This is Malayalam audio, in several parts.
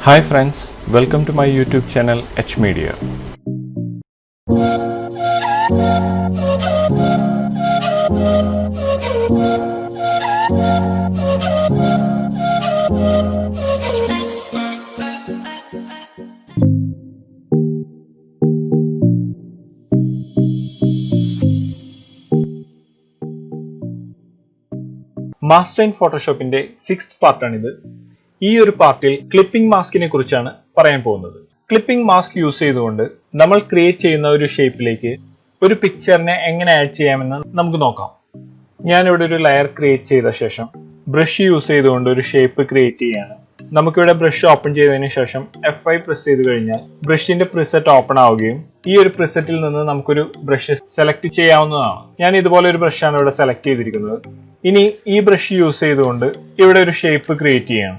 Hi friends, welcome to my YouTube channel H Media. Master in ഫോട്ടോഷോപ്പിന്റെ 6th പാർട്ടാണിത്. ഈ ഒരു പാർട്ടിൽ ക്ലിപ്പിംഗ് മാസ്കിനെ കുറിച്ചാണ് പറയാൻ പോകുന്നത്. ക്ലിപ്പിംഗ് മാസ്ക് യൂസ് ചെയ്തുകൊണ്ട് നമ്മൾ ക്രിയേറ്റ് ചെയ്യുന്ന ഒരു ഷേപ്പിലേക്ക് ഒരു പിക്ചറിനെ എങ്ങനെ ആഡ് ചെയ്യാമെന്ന് നമുക്ക് നോക്കാം. ഞാനിവിടെ ഒരു ലെയർ ക്രിയേറ്റ് ചെയ്ത ശേഷം ബ്രഷ് യൂസ് ചെയ്തുകൊണ്ട് ഒരു ഷേപ്പ് ക്രിയേറ്റ് ചെയ്യാണ്. നമുക്കിവിടെ ബ്രഷ് ഓപ്പൺ ചെയ്തതിന് ശേഷം F5 പ്രസ് ചെയ്ത് കഴിഞ്ഞാൽ ബ്രഷിന്റെ പ്രിസെറ്റ് ഓപ്പൺ ആവുകയും ഈ ഒരു പ്രിസെറ്റിൽ നിന്ന് നമുക്കൊരു ബ്രഷ് സെലക്ട് ചെയ്യാവുന്നതാണ്. ഞാൻ ഇതുപോലെ ഒരു ബ്രഷാണ് ഇവിടെ സെലക്ട് ചെയ്തിരിക്കുന്നത്. ഇനി ഈ ബ്രഷ് യൂസ് ചെയ്തുകൊണ്ട് ഇവിടെ ഒരു ഷേപ്പ് ക്രിയേറ്റ് ചെയ്യണം.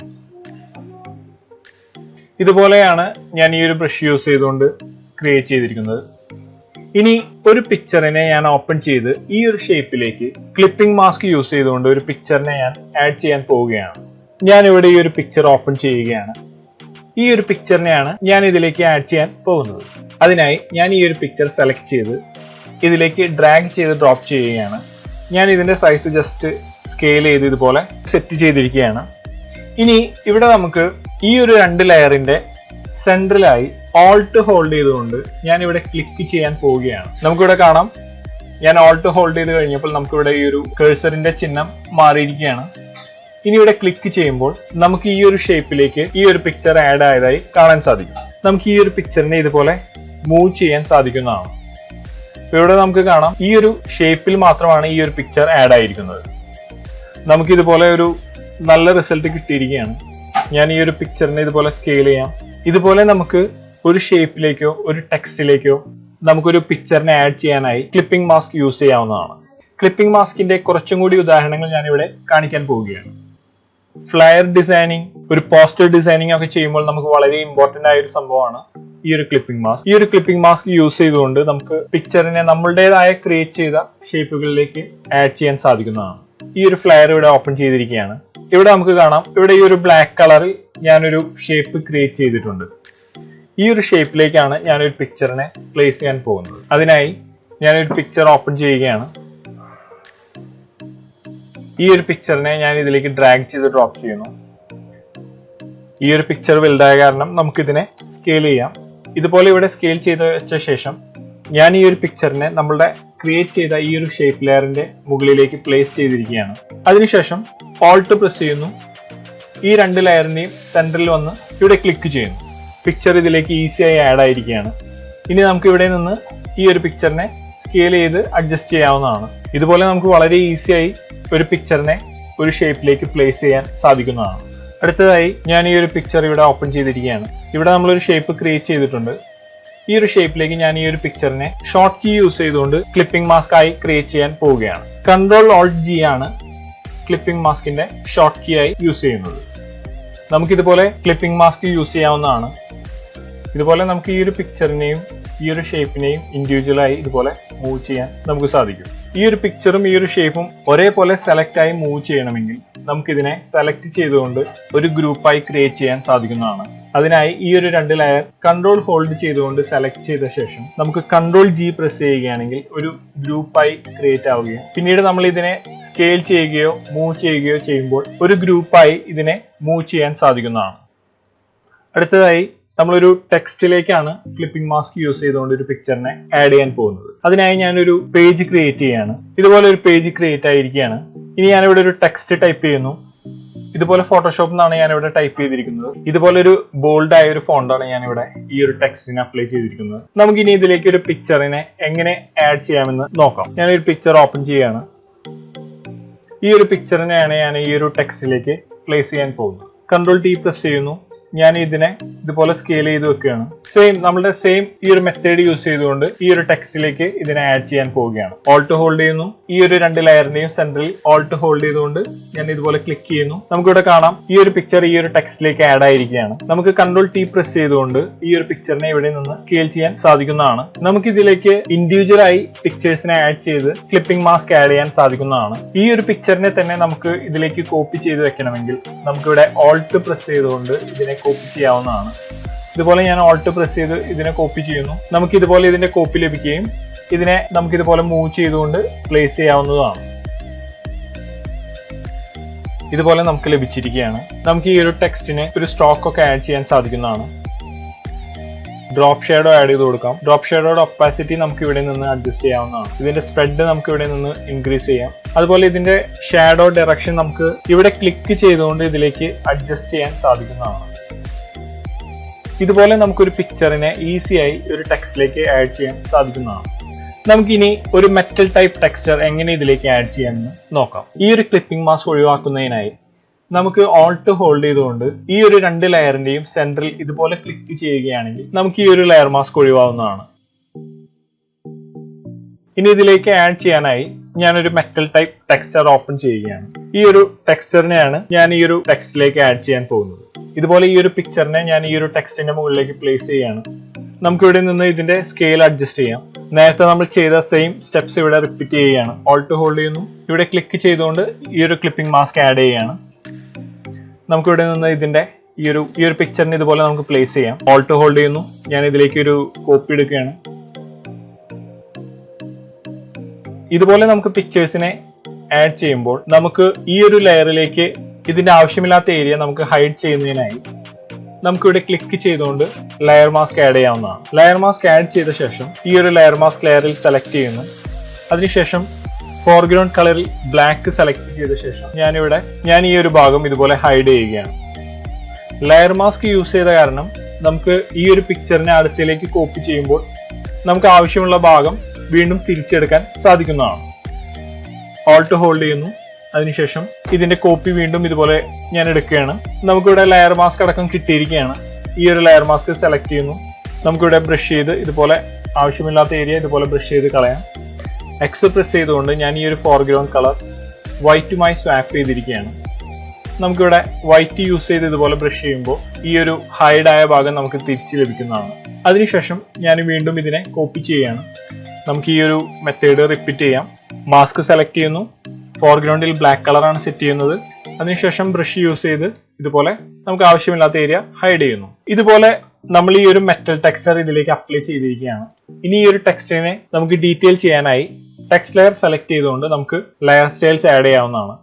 ഇതുപോലെയാണ് ഞാൻ ഈ ഒരു ബ്രഷ് യൂസ് ചെയ്തുകൊണ്ട് ക്രിയേറ്റ് ചെയ്തിരിക്കുന്നത്. ഇനി ഒരു പിക്ചറിനെ ഞാൻ ഓപ്പൺ ചെയ്ത് ഈ ഒരു ഷേപ്പിലേക്ക് ക്ലിപ്പിംഗ് മാസ്ക് യൂസ് ചെയ്തുകൊണ്ട് ഒരു പിക്ചറിനെ ഞാൻ ആഡ് ചെയ്യാൻ പോവുകയാണ്. ഞാൻ ഇവിടെ ഈ ഒരു പിക്ചർ ഓപ്പൺ ചെയ്യുകയാണ്. ഈ ഒരു പിക്ചറിനെയാണ് ഞാൻ ഇതിലേക്ക് ആഡ് ചെയ്യാൻ പോകുന്നത്. അതിനായി ഞാൻ ഈ ഒരു പിക്ചർ സെലക്ട് ചെയ്ത് ഇതിലേക്ക് ഡ്രാഗ് ചെയ്ത് ഡ്രോപ്പ് ചെയ്യുകയാണ്. ഞാൻ ഇതിന്റെ സൈസ് ജസ്റ്റ് സ്കെയിൽ ചെയ്ത് ഇതുപോലെ സെറ്റ് ചെയ്തിരിക്കുകയാണ്. ഇനി ഇവിടെ നമുക്ക് ഈ ഒരു 2 ലെയറിന്റെ സെൻട്രലായി ഓൾട്ട് ഹോൾഡ് ചെയ്തുകൊണ്ട് ഞാൻ ഇവിടെ ക്ലിക്ക് ചെയ്യാൻ പോവുകയാണ്. നമുക്കിവിടെ കാണാം, ഞാൻ ഓൾട്ട് ഹോൾഡ് ചെയ്ത് കഴിഞ്ഞപ്പോൾ നമുക്കിവിടെ ഈ ഒരു കഴ്സറിന്റെ ചിഹ്നം മാറിയിരിക്കുകയാണ്. ഇനി ഇവിടെ ക്ലിക്ക് ചെയ്യുമ്പോൾ നമുക്ക് ഈ ഒരു ഷേപ്പിലേക്ക് ഈ ഒരു പിക്ചർ ആഡ് ആയതായി കാണാൻ സാധിക്കും. നമുക്ക് ഈ ഒരു പിക്ചറിനെ ഇതുപോലെ മൂവ് ചെയ്യാൻ സാധിക്കുന്നതാണ്. ഇവിടെ നമുക്ക് കാണാം, ഈ ഒരു ഷേപ്പിൽ മാത്രമാണ് ഈ ഒരു പിക്ചർ ആഡ് ആയിരിക്കുന്നത്. നമുക്ക് ഇതുപോലെ ഒരു നല്ല റിസൾട്ട് കിട്ടിയിരിക്കുകയാണ്. ഞാൻ ഈ ഒരു പിക്ചറിനെ ഇതുപോലെ സ്കെയിൽ ചെയ്യാം. ഇതുപോലെ നമുക്ക് ഒരു ഷേപ്പിലേക്കോ ഒരു ടെക്സ്റ്റിലേക്കോ നമുക്കൊരു പിക്ചറിനെ ആഡ് ചെയ്യാനായി ക്ലിപ്പിംഗ് മാസ്ക് യൂസ് ചെയ്യാവുന്നതാണ്. ക്ലിപ്പിംഗ് മാസ്കിന്റെ കുറച്ചും കൂടി ഉദാഹരണങ്ങൾ ഞാൻ ഇവിടെ കാണിക്കാൻ പോവുകയാണ്. ഫ്ലയർ ഡിസൈനിങ്, ഒരു പോസ്റ്റർ ഡിസൈനിങ് ഒക്കെ ചെയ്യുമ്പോൾ നമുക്ക് വളരെ ഇമ്പോർട്ടന്റ് ആയ ഒരു സംഭവമാണ് ഈ ഒരു ക്ലിപ്പിംഗ് മാസ്ക്. ഈ ഒരു ക്ലിപ്പിംഗ് മാസ്ക് യൂസ് ചെയ്തുകൊണ്ട് നമുക്ക് പിക്ചറിനെ നമ്മളുടേതായ ക്രിയേറ്റ് ചെയ്ത ഷേപ്പുകളിലേക്ക് ആഡ് ചെയ്യാൻ സാധിക്കുന്നതാണ്. ഈ ഒരു ഫ്ലയർ ഇവിടെ ഓപ്പൺ ചെയ്തിരിക്കുകയാണ്. ഇവിടെ നമുക്ക് കാണാം, ഇവിടെ ഈ ഒരു ബ്ലാക്ക് കളറിൽ ഞാനൊരു ഷേപ്പ് ക്രിയേറ്റ് ചെയ്തിട്ടുണ്ട്. ഈ ഒരു ഷേപ്പിലേക്കാണ് ഞാനൊരു പിക്ചറിനെ പ്ലേസ് ചെയ്യാൻ പോകുന്നത്. അതിനായി ഞാനൊരു പിക്ചർ ഓപ്പൺ ചെയ്യുകയാണ്. ഈ ഒരു പിക്ചറിനെ ഞാൻ ഇതിലേക്ക് ഡ്രാഗ് ചെയ്ത് ഡ്രോപ്പ് ചെയ്യുന്നു. ഈ ഒരു പിക്ചർ വലുതായ കാരണം നമുക്കിതിനെ സ്കെയിൽ ചെയ്യാം. ഇതുപോലെ ഇവിടെ സ്കെയിൽ ചെയ്ത് വെച്ച ശേഷം ഞാൻ ഈ ഒരു പിക്ചറിനെ നമ്മളുടെ ക്രിയേറ്റ് ചെയ്ത ഈ ഒരു ഷേപ്പ് ലെയറിന്റെ മുകളിലേക്ക് പ്ലേസ് ചെയ്തിരിക്കുകയാണ്. അതിനുശേഷം ഓൾട്ട് പ്രസ് ചെയ്യുന്നു. ഈ 2 ലെയറിന്റെയും സെന്ററിൽ വന്ന് ഇവിടെ ക്ലിക്ക് ചെയ്യുന്നു. പിക്ചർ ഇതിലേക്ക് ഈസിയായി ആഡ് ആയിരിക്കുകയാണ്. ഇനി നമുക്ക് ഇവിടെ നിന്ന് ഈ ഒരു പിക്ചറിനെ സ്കെയിൽ ചെയ്ത് അഡ്ജസ്റ്റ് ചെയ്യാവുന്നതാണ്. ഇതുപോലെ നമുക്ക് വളരെ ഈസിയായി ഒരു പിക്ചറിനെ ഒരു ഷേപ്പിലേക്ക് പ്ലേസ് ചെയ്യാൻ സാധിക്കുന്നതാണ്. അടുത്തതായി ഞാൻ ഈ ഒരു പിക്ചർ ഇവിടെ ഓപ്പൺ ചെയ്തിരിക്കുകയാണ്. ഇവിടെ നമ്മളൊരു ഷേപ്പ് ക്രിയേറ്റ് ചെയ്തിട്ടുണ്ട്. ഈ ഒരു ഷേപ്പിലേക്ക് ഞാൻ ഈ ഒരു പിക്ചറിനെ ഷോർട്ട് കീ യൂസ് ചെയ്തുകൊണ്ട് ക്ലിപ്പിംഗ് മാസ്ക് ആയി ക്രിയേറ്റ് ചെയ്യാൻ പോവുകയാണ്. Ctrl+Alt+G ആണ് ക്ലിപ്പിംഗ് മാസ്കിന്റെ ഷോർട്ട് കീ ആയി യൂസ് ചെയ്യുന്നത്. നമുക്കിതുപോലെ ക്ലിപ്പിംഗ് മാസ്ക് യൂസ് ചെയ്യാവുന്നതാണ്. ഇതുപോലെ നമുക്ക് ഈ ഒരു പിക്ചറിനെയും ഈ ഒരു ഷേപ്പിനെയും ഇൻഡിവിജ്വലായി ഇതുപോലെ മൂവ് ചെയ്യാൻ നമുക്ക് സാധിക്കും. ഈ ഒരു പിക്ചറും ഈ ഒരു ഷേപ്പും ഒരേപോലെ സെലക്ട് ആയി മൂവ് ചെയ്യണമെങ്കിൽ നമുക്കിതിനെ സെലക്ട് ചെയ്തുകൊണ്ട് ഒരു ഗ്രൂപ്പായി ക്രിയേറ്റ് ചെയ്യാൻ സാധിക്കുന്നതാണ്. അതിനായി ഈ ഒരു 2 ലെയർ കൺട്രോൾ ഹോൾഡ് ചെയ്തുകൊണ്ട് സെലക്ട് ചെയ്ത ശേഷം നമുക്ക് Ctrl+G പ്രസ് ചെയ്യുകയാണെങ്കിൽ ഒരു ഗ്രൂപ്പായി ക്രിയേറ്റ് ആവുകയും പിന്നീട് നമ്മൾ ഇതിനെ സ്കെയിൽ ചെയ്യുകയോ മൂവ് ചെയ്യുകയോ ചെയ്യുമ്പോൾ ഒരു ഗ്രൂപ്പായി ഇതിനെ മൂവ് ചെയ്യാൻ സാധിക്കുന്നതാണ്. അടുത്തതായി നമ്മളൊരു ടെക്സ്റ്റിലേക്കാണ് ക്ലിപ്പിംഗ് മാസ്ക് യൂസ് ചെയ്തുകൊണ്ട് ഒരു പിക്ചറിനെ ആഡ് ചെയ്യാൻ പോകുന്നത്. അതിനായി ഞാനൊരു പേജ് ക്രിയേറ്റ് ചെയ്യാണ്. ഇതുപോലെ ഒരു പേജ് ക്രിയേറ്റ് ആയിരിക്കുകയാണ്. ഇനി ഞാനിവിടെ ഒരു ടെക്സ്റ്റ് ടൈപ്പ് ചെയ്യുന്നു. ഇതുപോലെ ഫോട്ടോഷോപ്പിൽ നിന്നാണ് ഞാനിവിടെ ടൈപ്പ് ചെയ്തിരിക്കുന്നത്. ഇതുപോലെ ഒരു ബോൾഡ് ആയ ഒരു ഫോണ്ടാണ് ഞാനിവിടെ ഈ ഒരു ടെക്സ്റ്റിന് അപ്ലൈ ചെയ്തിരിക്കുന്നത്. നമുക്ക് ഇനി ഇതിലേക്ക് ഒരു പിക്ചറിനെ എങ്ങനെ ആഡ് ചെയ്യാമെന്ന് നോക്കാം. ഞാനൊരു പിക്ചർ ഓപ്പൺ ചെയ്യാണ്. ഈ ഒരു പിക്ചറിനെയാണ് ഞാൻ ഈ ഒരു ടെക്സ്റ്റിലേക്ക് പ്ലേസ് ചെയ്യാൻ പോകുന്നത്. Ctrl+T പ്രസ് ചെയ്യുന്നു. ഞാൻ ഇതിനെ ഇതുപോലെ സ്കെയിൽ ചെയ്ത് വെക്കുകയാണ്. നമ്മുടെ സെയിം ഈ ഒരു മെത്തേഡ് യൂസ് ചെയ്തുകൊണ്ട് ഈ ഒരു ടെക്സ്റ്റിലേക്ക് ഇതിനെ ആഡ് ചെയ്യാൻ പോവുകയാണ്. ഓൾട്ട് ഹോൾഡ് ചെയ്യുന്നു. ഈ ഒരു 2 ലെയറിന്റെയും സെന്ററിൽ ഓൾട്ട് ഹോൾഡ് ചെയ്തുകൊണ്ട് ഞാൻ ഇതുപോലെ ക്ലിക്ക് ചെയ്യുന്നു. നമുക്കിവിടെ കാണാം, ഈ ഒരു പിക്ചർ ഈ ഒരു ടെക്സ്റ്റിലേക്ക് ആഡ് ആയിരിക്കുകയാണ്. നമുക്ക് Ctrl+T പ്രസ് ചെയ്തുകൊണ്ട് ഈ ഒരു പിക്ചറിനെ ഇവിടെ നിന്ന് സ്കെയിൽ ചെയ്യാൻ സാധിക്കുന്നതാണ്. നമുക്ക് ഇതിലേക്ക് ഇൻഡിവിജ്വൽ ആയി പിക്ചേഴ്സിനെ ആഡ് ചെയ്ത് ക്ലിപ്പിംഗ് മാസ്ക് ആഡ് ചെയ്യാൻ സാധിക്കുന്നതാണ്. ഈ ഒരു പിക്ചറിനെ തന്നെ നമുക്ക് ഇതിലേക്ക് കോപ്പി ചെയ്ത് വെക്കണമെങ്കിൽ നമുക്കിവിടെ ഓൾട്ട് പ്രസ് ചെയ്തുകൊണ്ട് ഇതിനെ കോപ്പി ചെയ്യാവുന്നതാണ്. ഇതുപോലെ ഞാൻ ഓൾട്ട് പ്രസ് ചെയ്ത് ഇതിനെ കോപ്പി ചെയ്യുന്നു. നമുക്ക് ഇതുപോലെ ഇതിന്റെ കോപ്പി ലഭിക്കുകയും ഇതിനെ നമുക്ക് ഇതുപോലെ മൂവ് ചെയ്തുകൊണ്ട് പ്ലേസ് ചെയ്യാവുന്നതാണ്. ഇതുപോലെ നമുക്ക് ലഭിച്ചിരിക്കുകയാണ്. നമുക്ക് ഈ ഒരു ടെക്സ്റ്റിന് ഒരു സ്ട്രോക്ക് ഒക്കെ ആഡ് ചെയ്യാൻ സാധിക്കുന്നതാണ്. ഡ്രോപ്പ് ഷേഡോ ആഡ് ചെയ്ത് കൊടുക്കാം. ഡ്രോപ്പ് ഷേഡോയുടെ ഒപ്പാസിറ്റി നമുക്ക് ഇവിടെ നിന്ന് അഡ്ജസ്റ്റ് ചെയ്യാവുന്നതാണ്. ഇതിന്റെ സ്പ്രെഡ് നമുക്ക് ഇവിടെ നിന്ന് ഇൻക്രീസ് ചെയ്യാം. അതുപോലെ ഇതിന്റെ ഷാഡോ ഡയറക്ഷൻ നമുക്ക് ഇവിടെ ക്ലിക്ക് ചെയ്തുകൊണ്ട് ഇതിലേക്ക് അഡ്ജസ്റ്റ് ചെയ്യാൻ സാധിക്കുന്നതാണ്. ഇതുപോലെ നമുക്കൊരു പിക്ചറിനെ ഈസിയായി ഒരു ടെക്സ്റ്റിലേക്ക് ആഡ് ചെയ്യാൻ സാധിക്കുന്നതാണ്. നമുക്കിനി ഒരു മെറ്റൽ ടൈപ്പ് ടെക്സ്ചർ എങ്ങനെ ഇതിലേക്ക് ആഡ് ചെയ്യാമെന്ന് നോക്കാം. ഈ ഒരു ക്ലിപ്പിംഗ് മാസ്ക് ഒഴിവാക്കുന്നതിനായി നമുക്ക് ഓൾട്ട് ഹോൾഡ് ചെയ്തുകൊണ്ട് ഈ ഒരു 2 ലെയറിന്റെയും സെന്ററിൽ ഇതുപോലെ ക്ലിക്ക് ചെയ്യുകയാണെങ്കിൽ നമുക്ക് ഈ ഒരു ലെയർ മാസ്ക് ഒഴിവാവുന്നതാണ്. ഇനി ഇതിലേക്ക് ആഡ് ചെയ്യാനായി ഞാനൊരു മെറ്റൽ ടൈപ്പ് ടെക്സ്ചർ ഓപ്പൺ ചെയ്യുകയാണ്. ഈ ഒരു ടെക്സ്ചറിനെയാണ് ഞാൻ ഈ ഒരു ടെക്സ്റ്റിലേക്ക് ആഡ് ചെയ്യാൻ പോകുന്നത്. ഇതുപോലെ ഈ ഒരു പിക്ചറിനെ ഞാൻ ഈ ഒരു ടെക്സ്റ്റിന്റെ മുകളിലേക്ക് പ്ലേസ് ചെയ്യുകയാണ്. നമുക്ക് ഇവിടെ നിന്ന് ഇതിന്റെ സ്കെയിൽ അഡ്ജസ്റ്റ് ചെയ്യാം. നേരത്തെ നമ്മൾ ചെയ്ത സെയിം സ്റ്റെപ്സ് ഇവിടെ റിപ്പീറ്റ് ചെയ്യുകയാണ്. ഓൾട്ട് ഹോൾഡ് ചെയ്യുന്നു, ഇവിടെ ക്ലിക്ക് ചെയ്തുകൊണ്ട് ഈ ഒരു ക്ലിപ്പിംഗ് മാസ്ക് ആഡ് ചെയ്യുകയാണ്. നമുക്ക് ഇവിടെ നിന്ന് ഇതിന്റെ ഈ ഒരു പിക്ചറിന് ഇതുപോലെ നമുക്ക് പ്ലേസ് ചെയ്യാം. ഓൾട്ട് ഹോൾഡ് ചെയ്യുന്നു, ഞാൻ ഇതിലേക്ക് ഒരു കോപ്പി എടുക്കുകയാണ്. ഇതുപോലെ നമുക്ക് പിക്ചേഴ്സിനെ ആഡ് ചെയ്യുമ്പോൾ നമുക്ക് ഈ ഒരു ലെയറിലേക്ക് ഇതിന്റെ ആവശ്യമില്ലാത്ത ഏരിയ നമുക്ക് ഹൈഡ് ചെയ്യുന്നതിനായി നമുക്കിവിടെ ക്ലിക്ക് ചെയ്തുകൊണ്ട് ലെയർ മാസ്ക് ആഡ് ചെയ്യാവുന്നതാണ്. ലെയർ മാസ്ക് ആഡ് ചെയ്ത ശേഷം ഈ ഒരു ലെയർ മാസ്ക് ലെയറിൽ സെലക്ട് ചെയ്യുന്നു. അതിനുശേഷം ഫോർഗ്രൗണ്ട് കളറിൽ ബ്ലാക്ക് സെലക്ട് ചെയ്ത ശേഷം ഞാൻ ഈ ഒരു ഭാഗം ഇതുപോലെ ഹൈഡ് ചെയ്യുകയാണ്. ലെയർ മാസ്ക് യൂസ് ചെയ്ത കാരണം നമുക്ക് ഈ ഒരു പിക്ചറിനെ അടുത്തേക്ക് കോപ്പി ചെയ്യുമ്പോൾ നമുക്ക് ആവശ്യമുള്ള ഭാഗം വീണ്ടും തിരിച്ചെടുക്കാൻ സാധിക്കുന്നതാണ്. ഓൾട്ട് ഹോൾഡ് ചെയ്യുന്നു, അതിനുശേഷം ഇതിന്റെ കോപ്പി വീണ്ടും ഇതുപോലെ ഞാൻ എടുക്കുകയാണ്. നമുക്കിവിടെ ലെയർ മാസ്ക് അടക്കം കിട്ടിയിരിക്കുകയാണ്. ഈ ഒരു ലെയർ മാസ്ക് സെലക്ട് ചെയ്യുന്നു. നമുക്കിവിടെ ബ്രഷ് ചെയ്ത് ഇതുപോലെ ആവശ്യമില്ലാത്ത ഏരിയ ഇതുപോലെ ബ്രഷ് ചെയ്ത് കളയാം. എക്സ് പ്രസ് ചെയ്തുകൊണ്ട് ഞാൻ ഈ ഒരു ഫോർഗ്രൗണ്ട് കളർ വൈറ്റുമായി സ്വാപ്പ് ചെയ്തിരിക്കുകയാണ്. നമുക്കിവിടെ വൈറ്റ് യൂസ് ചെയ്ത് ഇതുപോലെ ബ്രഷ് ചെയ്യുമ്പോൾ ഈ ഒരു ഹൈഡ് ആയ ഭാഗം നമുക്ക് തിരിച്ച് ലഭിക്കുന്നതാണ്. അതിനുശേഷം ഞാൻ വീണ്ടും ഇതിനെ കോപ്പി ചെയ്യുകയാണ്. നമുക്ക് ഈ ഒരു മെത്തേഡ് റിപ്പീറ്റ് ചെയ്യാം. മാസ്ക് സെലക്ട് ചെയ്യുന്നു, ഫോർഗ്രൗണ്ടിൽ ബ്ലാക്ക് കളറാണ് സെറ്റ് ചെയ്യുന്നത്. അതിനുശേഷം ബ്രഷ് യൂസ് ചെയ്ത് ഇതുപോലെ നമുക്ക് ആവശ്യമില്ലാത്ത ഏരിയ ഹൈഡ് ചെയ്യുന്നു. ഇതുപോലെ നമ്മൾ ഈ ഒരു മെറ്റൽ ടെക്സ്ചർ ഇതിലേക്ക് അപ്ലൈ ചെയ്തിരിക്കുകയാണ്. ഇനി ഈ ഒരു ടെക്സ്ചറിനെ നമുക്ക് ഡീറ്റെയിൽ ചെയ്യാനായി ടെക്സ്റ്റ് ലെയർ സെലക്ട് ചെയ്തുകൊണ്ട് നമുക്ക് ലെയർ സ്റ്റൈൽസ് ആഡ് ചെയ്യാവുന്നതാണ്.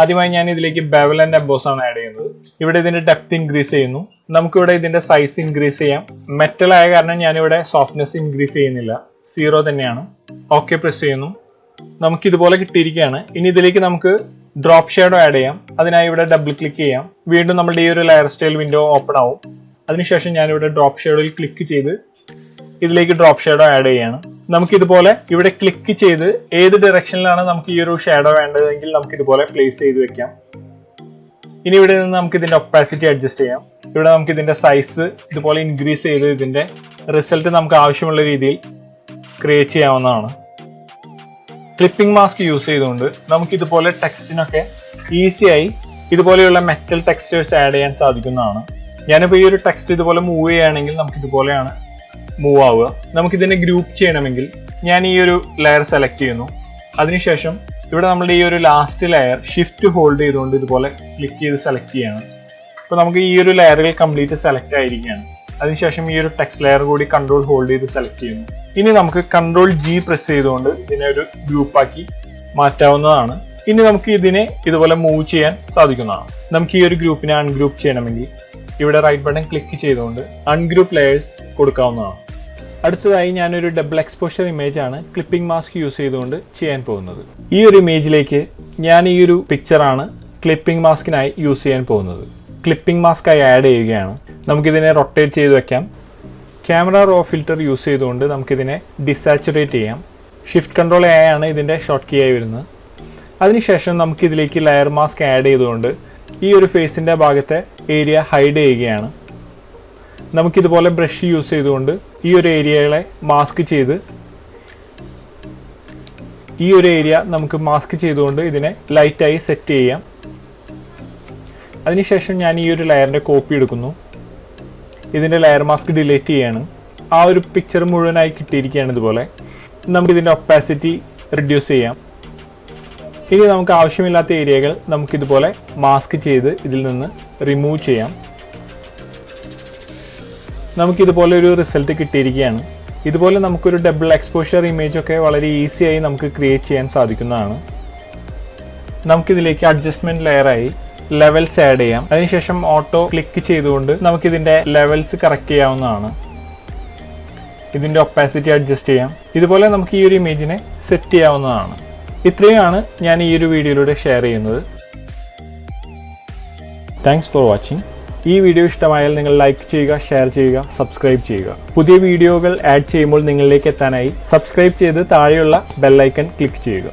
ആദ്യമായി ഞാൻ ഇതിലേക്ക് ബെവൽ ആൻഡ് എംബോസ് ആണ് ആഡ് ചെയ്യുന്നത്. ഇവിടെ ഇതിന്റെ ഡെപ്ത് ഇൻക്രീസ് ചെയ്യുന്നു. നമുക്കിവിടെ ഇതിന്റെ സൈസ് ഇൻക്രീസ് ചെയ്യാം. മെറ്റൽ ആയ കാരണം ഞാനിവിടെ സോഫ്റ്റ്നെസ് ഇൻക്രീസ് ചെയ്യുന്നില്ല, 0 തന്നെയാണ്. ഓക്കെ പ്രസ് ചെയ്യുന്നു. നമുക്ക് ഇതുപോലെ കിട്ടിയിരിക്കുകയാണ്. ഇനി ഇതിലേക്ക് നമുക്ക് ഡ്രോപ്പ് ഷേഡോ ആഡ് ചെയ്യാം. അതിനായി ഇവിടെ ഡബിൾ ക്ലിക്ക് ചെയ്യാം. വീണ്ടും നമ്മുടെ ഈ ഒരു ലെയർ സ്റ്റൈൽ വിൻഡോ ഓപ്പൺ ആവും. അതിനുശേഷം ഞാനിവിടെ ഡ്രോപ്പ് ഷേഡോയിൽ ക്ലിക്ക് ചെയ്ത് ഇതിലേക്ക് ഡ്രോപ്പ് ഷേഡോ ആഡ് ചെയ്യാണ്. നമുക്ക് ഇതുപോലെ ഇവിടെ ക്ലിക്ക് ചെയ്ത് ഏത് ഡയറക്ഷനിലാണ് നമുക്ക് ഈ ഒരു ഷേഡോ വേണ്ടതെങ്കിൽ നമുക്ക് ഇതുപോലെ പ്ലേസ് ചെയ്ത് വെക്കാം. ഇനി ഇവിടെ നിന്ന് നമുക്ക് ഇതിന്റെ ഒപ്പാസിറ്റി അഡ്ജസ്റ്റ് ചെയ്യാം. ഇവിടെ നമുക്ക് ഇതിന്റെ സൈസ് ഇതുപോലെ ഇൻക്രീസ് ചെയ്ത് ഇതിന്റെ റിസൾട്ട് നമുക്ക് ആവശ്യമുള്ള രീതിയിൽ ക്രിയേറ്റ് ചെയ്യാവുന്നതാണ്. ക്ലിപ്പിംഗ് മാസ്ക് യൂസ് ചെയ്തുകൊണ്ട് നമുക്ക് ഇതുപോലെ ടെക്സ്റ്റിനൊക്കെ ഈസിയായി ഇതുപോലെയുള്ള മെറ്റൽ ടെക്സ്റ്റേഴ്സ് ആഡ് ചെയ്യാൻ സാധിക്കുന്നതാണ്. ഞാനിപ്പോൾ ഈ ഒരു ടെക്സ്റ്റ് ഇതുപോലെ മൂവ് ചെയ്യുകയാണെങ്കിൽ നമുക്ക് ഇതുപോലെയാണ് മൂവ് ആവുക. നമുക്കിതിനെ ഗ്രൂപ്പ് ചെയ്യണമെങ്കിൽ ഞാൻ ഈ ഒരു ലെയർ സെലക്ട് ചെയ്യുന്നു. അതിനുശേഷം ഇവിടെ നമ്മുടെ ഈ ഒരു ലാസ്റ്റ് ലെയർ ഷിഫ്റ്റ് ഹോൾഡ് ചെയ്തുകൊണ്ട് ഇതുപോലെ ക്ലിക്ക് ചെയ്ത് സെലക്ട് ചെയ്യണം. അപ്പോൾ നമുക്ക് ഈ ഒരു ലെയറിൽ കംപ്ലീറ്റ് സെലക്ട് ആയിരിക്കുകയാണ്. അതിനുശേഷം ഈ ഒരു ടെക്സ്റ്റ് ലെയർ കൂടി കൺട്രോൾ ഹോൾഡ് ചെയ്ത് സെലക്ട് ചെയ്യുന്നു. ഇനി നമുക്ക് കൺട്രോൾ G പ്രസ് ചെയ്തുകൊണ്ട് ഇതിനെ ഒരു ഗ്രൂപ്പാക്കി മാറ്റാവുന്നതാണ്. ഇനി നമുക്ക് ഇതിനെ ഇതുപോലെ മൂവ് ചെയ്യാൻ സാധിക്കുന്നതാണ്. നമുക്ക് ഈ ഒരു ഗ്രൂപ്പിനെ അൺഗ്രൂപ്പ് ചെയ്യണമെങ്കിൽ ഇവിടെ റൈറ്റ് ബട്ടൺ ക്ലിക്ക് ചെയ്തുകൊണ്ട് അൺഗ്രൂപ്പ് ലെയേഴ്സ് കൊടുക്കാവുന്നതാണ്. അടുത്തതായി ഞാനൊരു ഡബിൾ എക്സ്പോഷർ ഇമേജ് ആണ് ക്ലിപ്പിംഗ് മാസ്ക് യൂസ് ചെയ്തുകൊണ്ട് ചെയ്യാൻ പോകുന്നത്. ഈ ഒരു ഇമേജിലേക്ക് ഞാൻ ഈ ഒരു പിക്ചറാണ് ക്ലിപ്പിംഗ് മാസ്കിനായി യൂസ് ചെയ്യാൻ പോകുന്നത്. ക്ലിപ്പിംഗ് മാസ്കായി ആഡ് ചെയ്യുകയാണ്. നമുക്കിതിനെ റൊട്ടേറ്റ് ചെയ്ത് വെക്കാം. ക്യാമറ റോ ഫിൽറ്റർ യൂസ് ചെയ്തുകൊണ്ട് നമുക്കിതിനെ ഡിസാച്ചുറേറ്റ് ചെയ്യാം. ഷിഫ്റ്റ് കൺട്രോൾ A ആണ് ഇതിൻ്റെ ഷോർട്ട് കീ ആയി വരുന്നത്. അതിനുശേഷം നമുക്കിതിലേക്ക് ലെയർ മാസ്ക് ആഡ് ചെയ്തുകൊണ്ട് ഈ ഒരു ഫേസിൻ്റെ ഭാഗത്തെ ഏരിയ ഹൈഡ് ചെയ്യുകയാണ്. നമുക്കിതുപോലെ ബ്രഷ് യൂസ് ചെയ്തുകൊണ്ട് ഈ ഒരു ഏരിയകളെ മാസ്ക് ചെയ്ത് ഈ ഒരു ഏരിയ നമുക്ക് മാസ്ക് ചെയ്തുകൊണ്ട് ഇതിനെ ലൈറ്റായി സെറ്റ് ചെയ്യാം. അതിനുശേഷം ഞാൻ ഈ ഒരു ലെയറിൻ്റെ കോപ്പി എടുക്കുന്നു. ഇതിൻ്റെ ലെയർ മാസ്ക് ഡിലീറ്റ് ചെയ്യാണ്. ആ ഒരു പിക്ചർ മുഴുവനായി കിട്ടിയിരിക്കുകയാണ്. ഇതുപോലെ നമുക്കിതിൻ്റെ ഒപ്പാസിറ്റി റിഡ്യൂസ് ചെയ്യാം. ഇനി നമുക്ക് ആവശ്യമില്ലാത്ത ഏരിയകൾ നമുക്കിതുപോലെ മാസ്ക് ചെയ്ത് ഇതിൽ നിന്ന് റിമൂവ് ചെയ്യാം. നമുക്കിതുപോലെ ഒരു റിസൾട്ട് കിട്ടിയിരിക്കുകയാണ്. ഇതുപോലെ നമുക്കൊരു ഡബിൾ എക്സ്പോഷർ ഇമേജ് ഒക്കെ വളരെ ഈസിയായി നമുക്ക് ക്രിയേറ്റ് ചെയ്യാൻ സാധിക്കുന്നതാണ്. നമുക്കിതിലേക്ക് അഡ്ജസ്റ്റ്മെന്റ് ലെയറായി ലെവൽസ് ആഡ് ചെയ്യാം. അതിനുശേഷം ഓട്ടോ ക്ലിക്ക് ചെയ്തുകൊണ്ട് നമുക്കിതിൻ്റെ ലെവൽസ് കറക്റ്റ് ചെയ്യാവുന്നതാണ്. ഇതിൻ്റെ ഒപ്പാസിറ്റി അഡ്ജസ്റ്റ് ചെയ്യാം. ഇതുപോലെ നമുക്ക് ഈ ഒരു ഇമേജിനെ സെറ്റ് ചെയ്യാവുന്നതാണ്. ഇത്രയുമാണ് ഞാൻ ഈ ഒരു വീഡിയോയിലൂടെ ഷെയർ ചെയ്യുന്നത്. Thanks for watching. ഈ വീഡിയോ ഇഷ്ടമായാൽ നിങ്ങൾ ലൈക്ക് ചെയ്യുക, ഷെയർ ചെയ്യുക, സബ്സ്ക്രൈബ് ചെയ്യുക. പുതിയ വീഡിയോകൾ ആഡ് ചെയ്യുമ്പോൾ നിങ്ങളിലേക്ക് എത്താനായി സബ്സ്ക്രൈബ് ചെയ്ത് താഴെയുള്ള ബെല്ലൈക്കൺ ക്ലിക്ക് ചെയ്യുക.